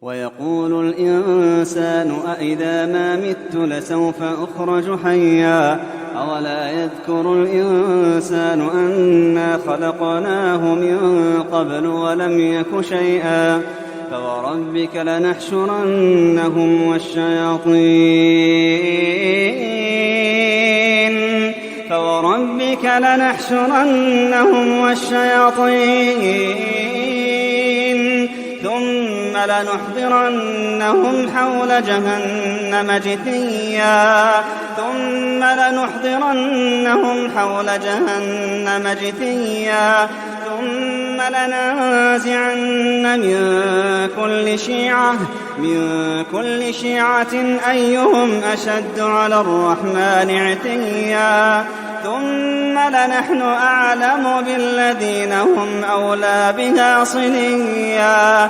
ويقول الإنسان أإذا ما مت لسوف أخرج حيا أولا يذكر الإنسان أنا خلقناه من قبل ولم يك شيئا فوربك لنحشرنهم والشياطين ثم لنحضرنهم حول جهنم جثيا ثم لننزعن من كل شيعة أيهم أشد على الرحمن عتيا ثم لنحن أعلم بالذين هم أولى بها صليا